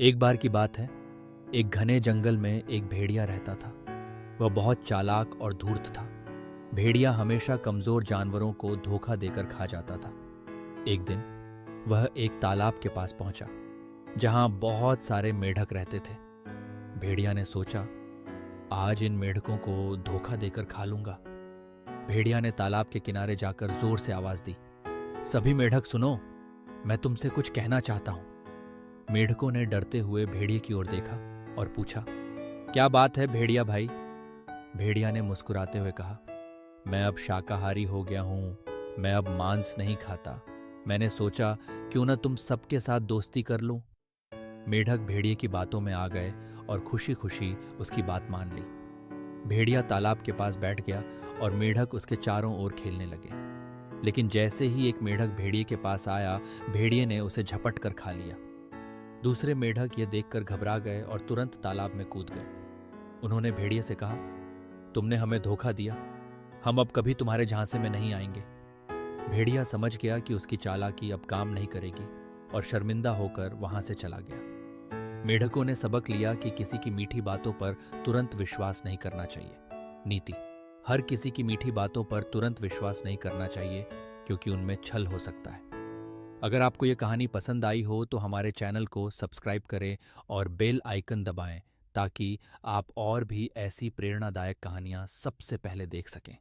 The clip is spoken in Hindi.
एक बार की बात है। एक घने जंगल में एक भेड़िया रहता था। वह बहुत चालाक और धूर्त था। भेड़िया हमेशा कमजोर जानवरों को धोखा देकर खा जाता था। एक दिन वह एक तालाब के पास पहुंचा जहां बहुत सारे मेढक रहते थे। भेड़िया ने सोचा, आज इन मेढकों को धोखा देकर खा लूंगा। भेड़िया ने तालाब के किनारे जाकर जोर से आवाज दी, सभी मेढक सुनो, मैं तुमसे कुछ कहना चाहता हूं। मेढकों ने डरते हुए भेड़िए की ओर देखा और पूछा, क्या बात है भेड़िया भाई? भेड़िया ने मुस्कुराते हुए कहा, मैं अब शाकाहारी हो गया हूं, मैं अब मांस नहीं खाता। मैंने सोचा क्यों न तुम सबके साथ दोस्ती कर लूं। मेढक भेड़िए की बातों में आ गए और खुशी खुशी उसकी बात मान ली। भेड़िया तालाब के पास बैठ गया और मेढक उसके चारों ओर खेलने लगे। लेकिन जैसे ही एक मेढक भेड़िए के पास आया, भेड़िए ने उसे झपट कर खा लिया। दूसरे मेढक ये देखकर घबरा गए और तुरंत तालाब में कूद गए। उन्होंने भेड़िए से कहा, तुमने हमें धोखा दिया, हम अब कभी तुम्हारे झांसे में नहीं आएंगे। भेड़िया समझ गया कि उसकी चालाकी अब काम नहीं करेगी और शर्मिंदा होकर वहां से चला गया। मेढकों ने सबक लिया कि किसी की मीठी बातों पर तुरंत विश्वास नहीं करना चाहिए। नीति: हर किसी की मीठी बातों पर तुरंत विश्वास नहीं करना चाहिए, क्योंकि उनमें छल हो सकता है। अगर आपको ये कहानी पसंद आई हो तो हमारे चैनल को सब्सक्राइब करें और बेल आइकन दबाएं, ताकि आप और भी ऐसी प्रेरणादायक कहानियां सबसे पहले देख सकें।